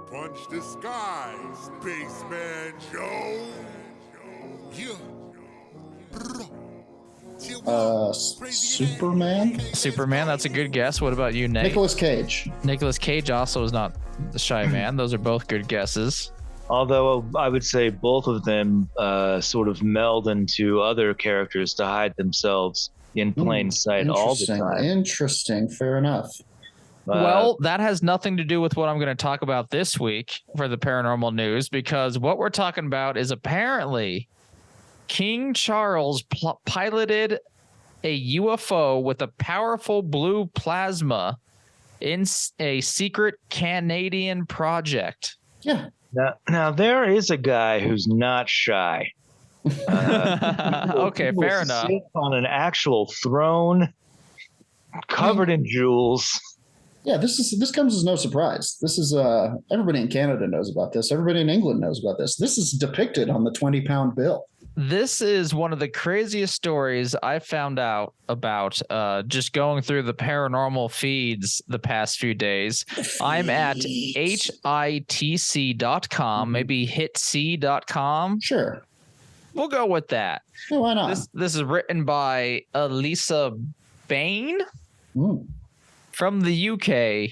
Punch the sky, Spaceman Joe. Yeah. Superman? Superman, that's a good guess. What about you, Nate? Nicolas Cage. Nicolas Cage also is not the Shy Man. Those are both good guesses. Although I would say both of them sort of meld into other characters to hide themselves in plain sight all the time. Interesting. Fair enough. Well, that has nothing to do with what I'm going to talk about this week for the paranormal news, because what we're talking about is apparently King Charles piloted a UFO with a powerful blue plasma in a secret Canadian project. Yeah. Now there is a guy who's not shy. Okay, fair enough. Sit on an actual throne, covered in jewels. Yeah, this comes as no surprise. This is everybody in Canada knows about this. Everybody in England knows about this. This is depicted on the 20-pound bill. This is one of the craziest stories I found out about just going through the paranormal feeds the past few days. I'm at hitc.com, maybe hitc.com. Sure. We'll go with that. Yeah, why not? This is written by Elisa Bain from the UK.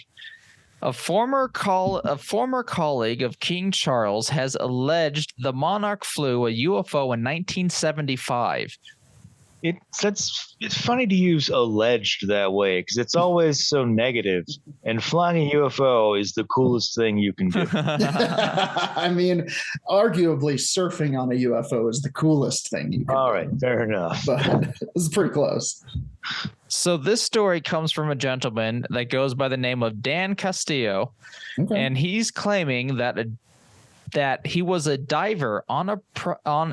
A former colleague of King Charles has alleged the monarch flew a UFO in 1975. It's funny to use alleged that way because it's always so negative. And flying a UFO is the coolest thing you can do. I mean, arguably surfing on a UFO is the coolest thing you can do. All right, fair enough. But this is pretty close. So this story comes from a gentleman that goes by the name of Dan Castillo, and he's claiming that he was a diver on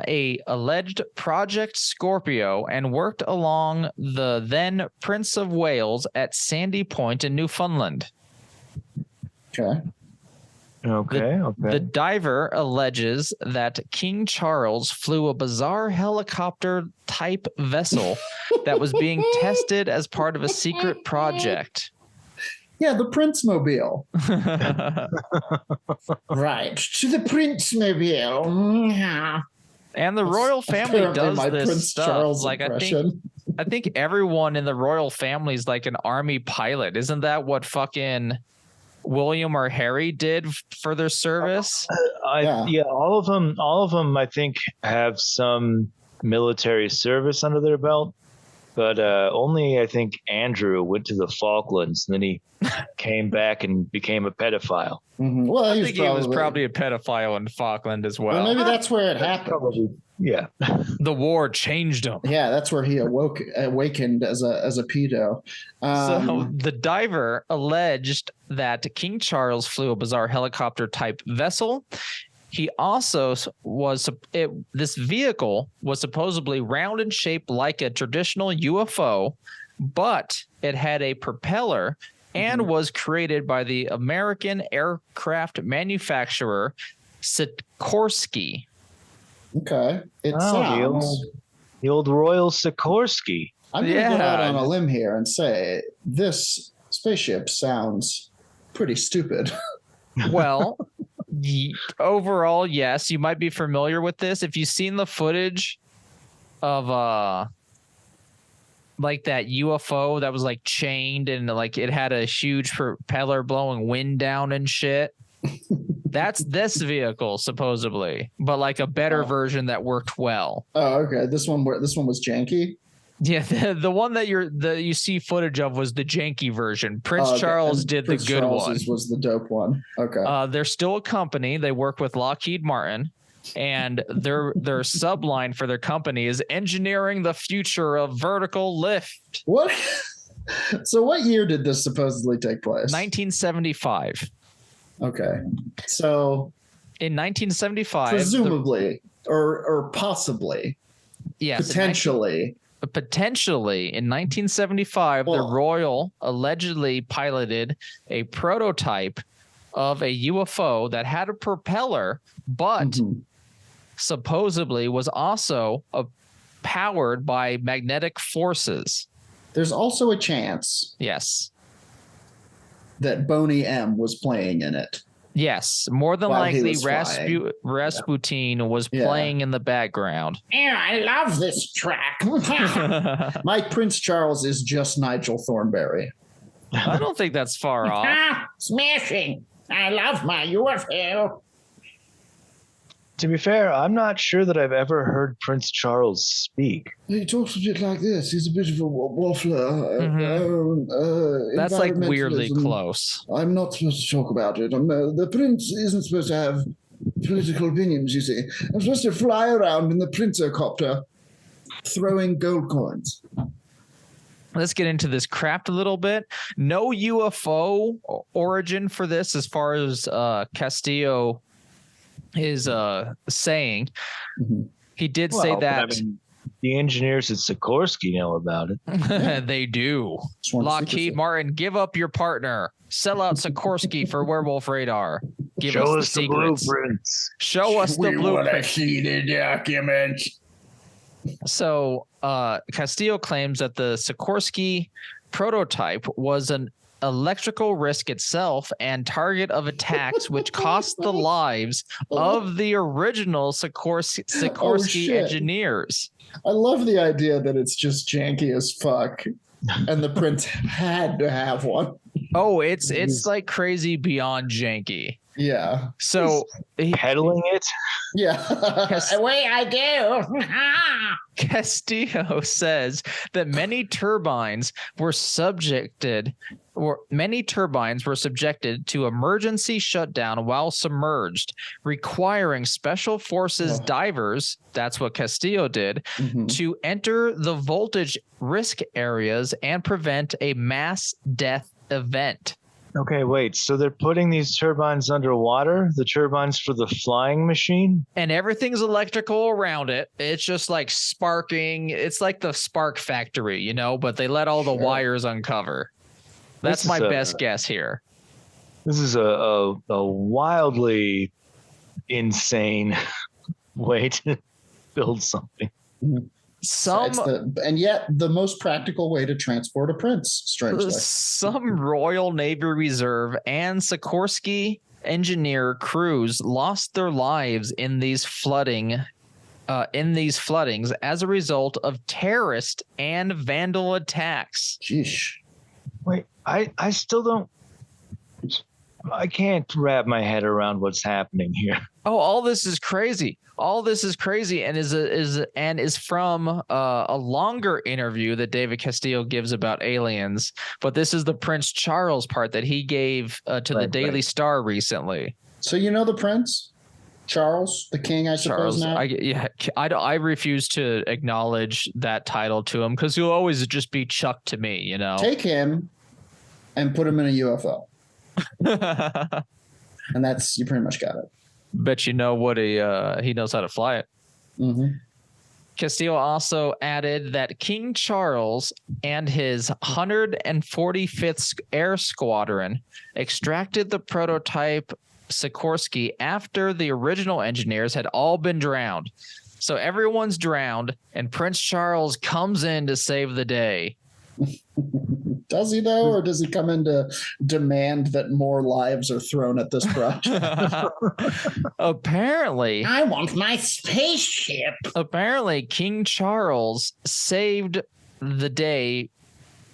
a alleged Project Scorpio and worked along the then Prince of Wales at Sandy Point in Newfoundland. Okay. The diver alleges that King Charles flew a bizarre helicopter-type vessel that was being tested as part of a secret project. Yeah, the Prince Mobile. Right, to the Prince Mobile. Yeah. And the royal family does this Prince stuff. Charles like impression. I think everyone in the royal family is like an army pilot. Isn't that what fucking William or Harry did for their service? Yeah, all of them I think have some military service under their belt, but only I think Andrew went to the Falklands and then he came back and became a pedophile. Mm-hmm. Well, I think he was probably a pedophile in Falkland as well. Maybe that's where it happened. Probably, yeah. The war changed him. Yeah, that's where he awakened as a pedo. So the diver alleged that King Charles flew a bizarre helicopter-type vessel. He also this vehicle was supposedly round and shaped like a traditional UFO, but it had a propeller and was created by the American aircraft manufacturer Sikorsky. Okay. It sounds the old Royal Sikorsky. I'm going to go out on a limb here and say this spaceship sounds pretty stupid. Well, overall, yes, you might be familiar with this. If you've seen the footage of like that UFO that was like chained and like it had a huge propeller blowing wind down and shit. That's this vehicle supposedly, but like a better version that worked well. Oh, okay. This one was janky. Yeah, the one that you see footage of was the janky version. Prince Charles did the good one. Was the dope one. Okay. They're still a company. They work with Lockheed Martin, and their subline for their company is engineering the future of vertical lift. What? So what year did this supposedly take place? 1975. Okay. So in 1975, presumably or possibly, yes, potentially in 1975, the Royal allegedly piloted a prototype of a UFO that had a propeller, but supposedly was also powered by magnetic forces. There's also a chance. Yes. That Boney M was playing in it. Yes, more than While he likely was flying. Rasputin was Yeah. playing in the background. Yeah, I love this track. My Prince Charles is just Nigel Thornberry. I don't think that's far off. Smashing. I love my UFO. To be fair, I'm not sure that I've ever heard Prince Charles speak. He talks a bit like this. He's a bit of a waffler. That's like weirdly environmentalism. close. I'm not supposed to talk about it. The prince isn't supposed to have political opinions, you see. I'm supposed to fly around in the princer-copter throwing gold coins. Let's get into this craft a little bit. No UFO origin for this as far as Castillo is saying. Mm-hmm. He did say that. I mean, the engineers at Sikorsky know about it. They do. Lockheed Lockheed Martin, give up your partner. Sell out Sikorsky for Werewolf Radar. Show us the blueprints. Show us the blueprints. See the documents. So Castillo claims that the Sikorsky prototype was an electrical risk itself and target of attacks which cost the lives of the original Sikorsky engineers. I love the idea that it's just janky as fuck and the prince had to have one. Oh, it's like crazy beyond janky. Yeah. So peddling it? Yeah. Away I do. Castillo says that many turbines were subjected to emergency shutdown while submerged, requiring special forces divers, that's what Castillo did, to enter the voltage risk areas and prevent a mass death event. Okay, wait. So they're putting these turbines underwater? The turbines for the flying machine? And everything's electrical around it. It's just like sparking. It's like the spark factory, you know, but they let all the wires uncover. That's my best guess here. This is a wildly insane way to build something. And yet the most practical way to transport a prince, strangely. Some Royal Navy Reserve and Sikorsky engineer crews lost their lives in these floodings as a result of terrorist and vandal attacks. Sheesh. Wait, I still don't. I can't wrap my head around what's happening here. Oh, all this is crazy. All this is crazy, and is from a longer interview that David Castillo gives about aliens. But this is the Prince Charles part that he gave to the Daily Star recently. So you know the prince, Charles, the king, I suppose. I refuse to acknowledge that title to him because he'll always just be Chuck to me. You know, take him and put him in a UFO, and you pretty much got it. Bet you know what he knows how to fly it. Castillo also added that King Charles and his 145th Air Squadron extracted the prototype Sikorsky after the original engineers had all been drowned. So everyone's drowned, and Prince Charles comes in to save the day. Does he though, or does he come in to demand that more lives are thrown at this project? Apparently, I want my spaceship. Apparently, King Charles saved the day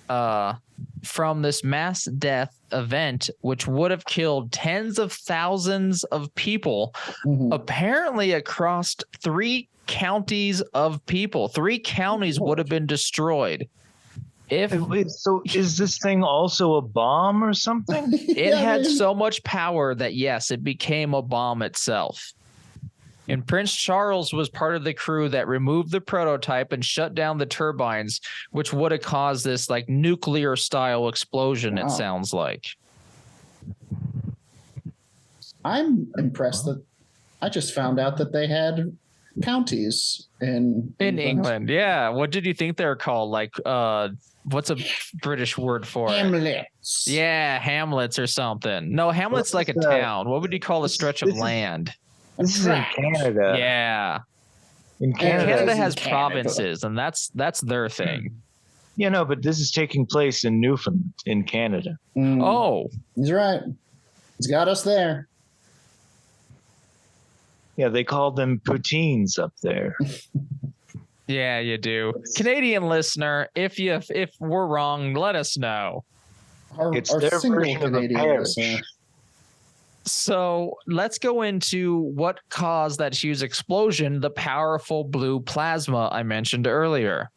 from this mass death event, which would have killed tens of thousands of people, apparently across 3 counties of people. 3 counties would have been destroyed. So is this thing also a bomb or something? It had so much power that, yes, it became a bomb itself. And Prince Charles was part of the crew that removed the prototype and shut down the turbines, which would have caused this like nuclear style explosion. Wow. It sounds like. I'm impressed that I just found out that they had counties in England. Yeah. What did you think they're called? Like, what's a British word for Hamlets? Yeah, Hamlets or something. No, Hamlet's like a town. What would you call a stretch of land? This is in Canada. Yeah. In Canada. Canada has provinces, and that's their thing. Yeah, no, but this is taking place in Newfoundland, in Canada. Oh. He's right. He's got us there. Yeah, they called them poutines up there. Yeah, you do. Canadian listener, if we're wrong, let us know. It's Our their single version of a Canadian parish. listener. So let's go into what caused that huge explosion, the powerful blue plasma I mentioned earlier.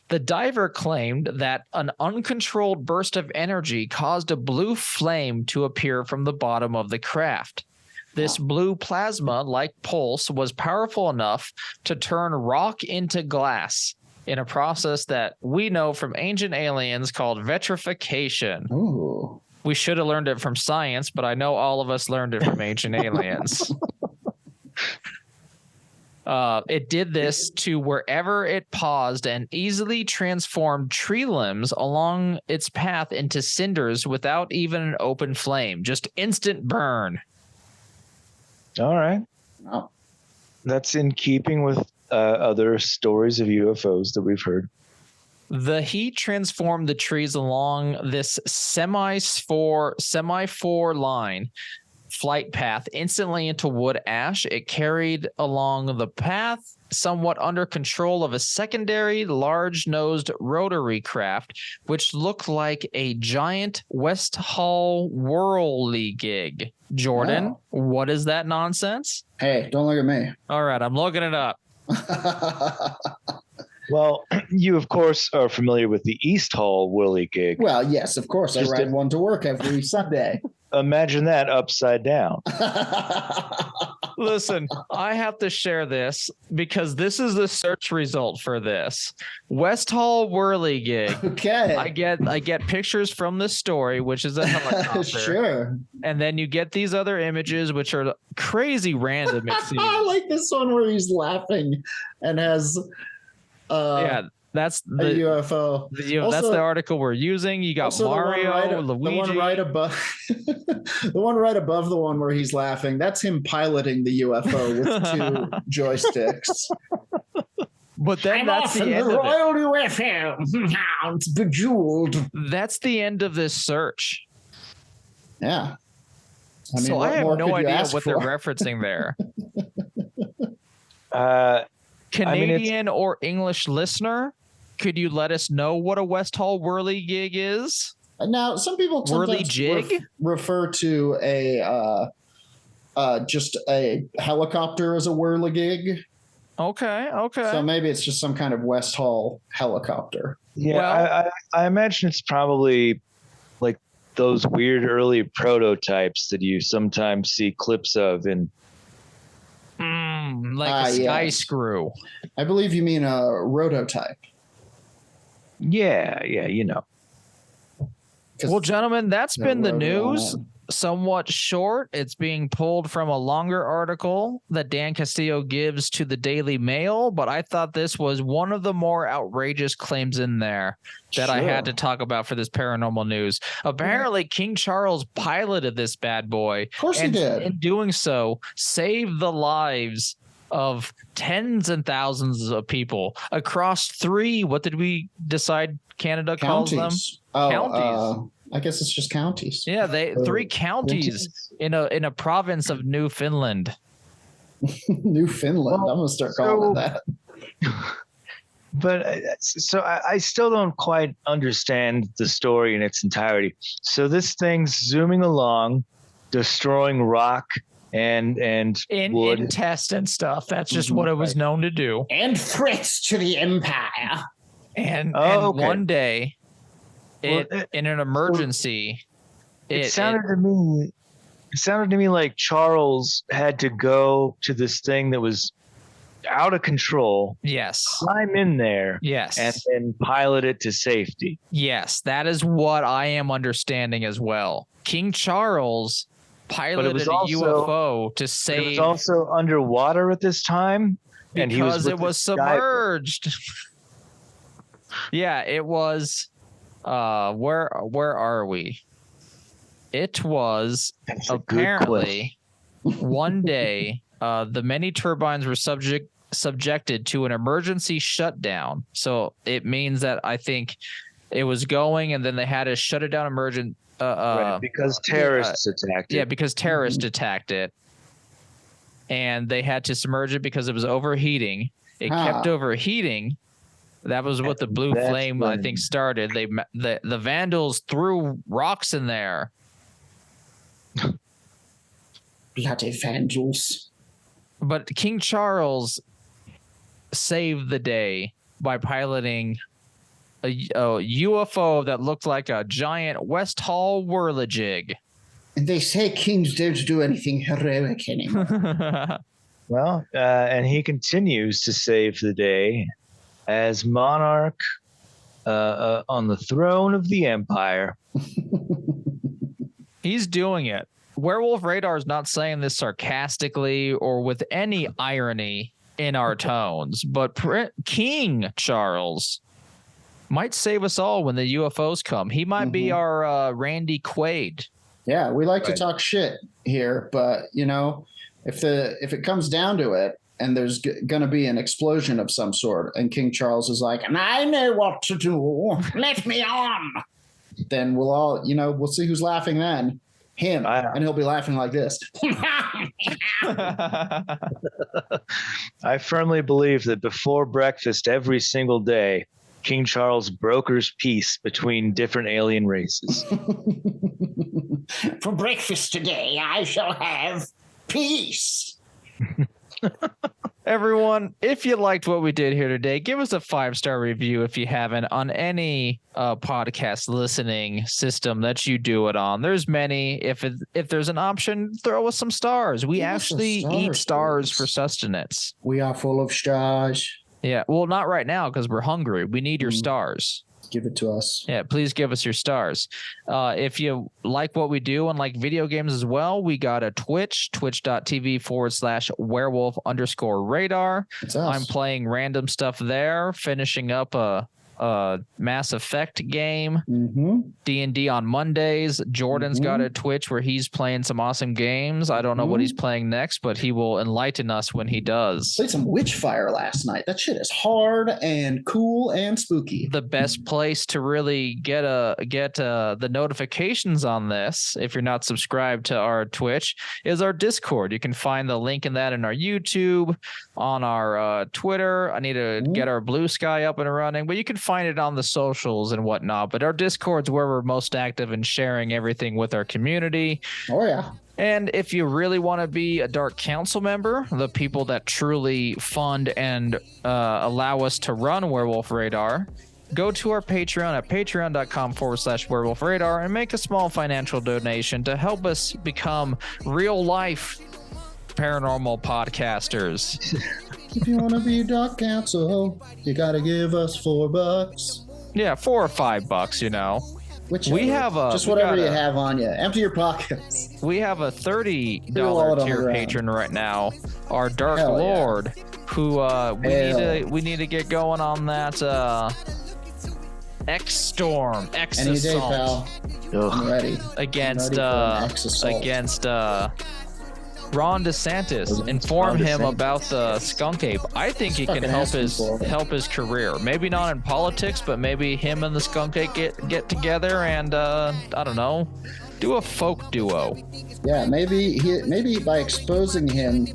The diver claimed that an uncontrolled burst of energy caused a blue flame to appear from the bottom of the craft. This blue plasma, like pulse, was powerful enough to turn rock into glass in a process that we know from ancient aliens called vitrification. Ooh. We should have learned it from science, but I know all of us learned it from ancient aliens. It did this to wherever it paused and easily transformed tree limbs along its path into cinders without even an open flame. Just instant burn. All right. Oh. That's in keeping with other stories of UFOs that we've heard. The heat transformed the trees along this semaphore line flight path instantly into wood ash. It carried along the path somewhat under control of a secondary large-nosed rotary craft, which looked like a giant West Hall whirligig. Jordan, what is that nonsense? Hey, don't look at me. All right, I'm looking it up. Well, you, of course, are familiar with the East Hall whirligig. Well, yes, of course. Just I ride one to work every Sunday. Imagine that upside down. Listen, I have to share this because this is the search result for this. West Hall whirligig. Okay. I get pictures from the story, which is a helicopter. Sure. And then you get these other images, which are crazy random. I like this one where he's laughing and has that's a the UFO. That's the article we're using. You got Mario, Luigi. The one right above the one right above the one where he's laughing. That's him piloting the UFO with two joysticks. But then that's the end of Royal UFO. It's bejeweled. That's the end of this search. Yeah. I mean, so I have no idea what they're referencing there. Canadian or English listener, could you let us know what a West Hall whirligig is? Now, some people sometimes refer to a just a helicopter as a whirligig. Okay. So maybe it's just some kind of West Hall helicopter. Yeah, well, I imagine it's probably like those weird early prototypes that you sometimes see clips of in. Like a sky screw. I believe you mean a rototype. Yeah, you know. Well, gentlemen, that's been the news. Somewhat short. It's being pulled from a longer article that Dan Castillo gives to the Daily Mail, but I thought this was one of the more outrageous claims in there that I had to talk about for this paranormal news. Apparently, King Charles piloted this bad boy. Of course he did. In doing so, saved the lives of tens and thousands of people across three. What did we decide Canada calls them? Counties. I guess it's just counties. Yeah, three counties in a province of Newfoundland. Newfoundland. I'm gonna start calling it that. But so I still don't quite understand the story in its entirety. So this thing's zooming along, destroying rock and wood. In test and stuff. That's just what it was known to do. And threats to the empire. And one day, in an emergency, it sounded to me like Charles had to go to this thing that was out of control. Yes. Climb in there. Yes. And then pilot it to safety. Yes, that is what I am understanding as well. King Charles piloted a UFO to save. It was also underwater at this time, because it was submerged. Yeah, it was. Where are we? It was apparently one day. The many turbines were subjected to an emergency shutdown. So it means that I think it was going, and then they had to shut it down. Right, because terrorists attacked it. Yeah, because terrorists attacked it. and they had to submerge it because it was overheating. It kept overheating. That was what the blue flame, I think, started. The Vandals threw rocks in there. Bloody Vandals. But King Charles saved the day by piloting a UFO that looked like a giant West Hall whirligig. And they say kings don't do anything heroic anymore. Well, and he continues to save the day as monarch on the throne of the empire. He's doing it. Werewolf Radar is not saying this sarcastically or with any irony in our tones, but King Charles might save us all when the UFOs come. He might be our Randy Quaid. Yeah, we like to talk shit here, but you know, if it comes down to it, and there's going to be an explosion of some sort, and King Charles is like, and I know what to do, let me on. Then we'll all, you know, we'll see who's laughing then. Him, and he'll be laughing like this. I firmly believe that before breakfast every single day, King Charles brokers peace between different alien races. For breakfast today, I shall have peace. Everyone, if you liked what we did here today, give us a 5-star review if you haven't on any podcast listening system that you do it on. There's many. If there's an option, throw us some stars. We actually eat stars for sustenance. We are full of stars. Yeah, well, not right now because we're hungry. We need your stars. Give it to us. Yeah, please give us your stars. If you like what we do and like video games as well, we got a Twitch, twitch.tv/werewolf_radar. I'm playing random stuff there, finishing up a Mass Effect game, D&D on Mondays. Jordan's got a Twitch where he's playing some awesome games. I don't know what he's playing next, but he will enlighten us when he does. Played some Witchfire last night. That shit is hard and cool and spooky. The best place to really get the notifications on this, if you're not subscribed to our Twitch, is our Discord. You can find the link in that in our YouTube, on our Twitter. I need to get our Blue Sky up and running, but you can find it on the socials and whatnot. But our Discord's where we're most active in sharing everything with our community. Oh yeah. And if you really want to be a Dark Council member, the people that truly fund and allow us to run Werewolf Radar, go to our Patreon at patreon.com/Werewolf Radar and make a small financial donation to help us become real life paranormal podcasters. If you want to be Dark Council, you got to give us $4. Yeah, $4 or $5, you know. Whichever. We have just whatever you have on you. Empty your pockets. We have a $30 tier patron right now, our Dark Lord, who we need to get going on that X-Storm, Any day, pal. I'm ready. Against Ron DeSantis. Inform him about the skunk ape. I think he can help his career. Maybe not in politics, but maybe him and the skunk ape get together and I don't know, do a folk duo. Yeah, maybe by exposing him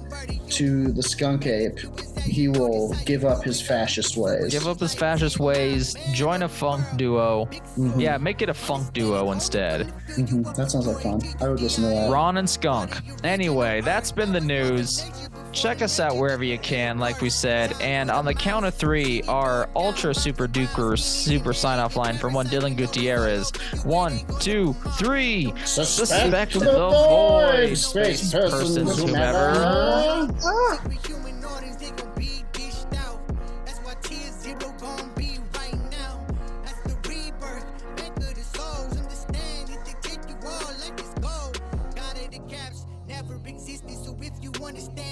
to the skunk ape, he will give up his fascist ways. Join a funk duo. Yeah, make it a funk duo instead. That sounds like fun. I would listen to that. Ron and Skunk. Anyway, that's been the news. Check us out wherever you can, like we said. And on the count of 3, our ultra super duper super sign off line from one Dylan Gutierrez. 1, 2, 3. Suspect the void. Space persons, whomever. Understand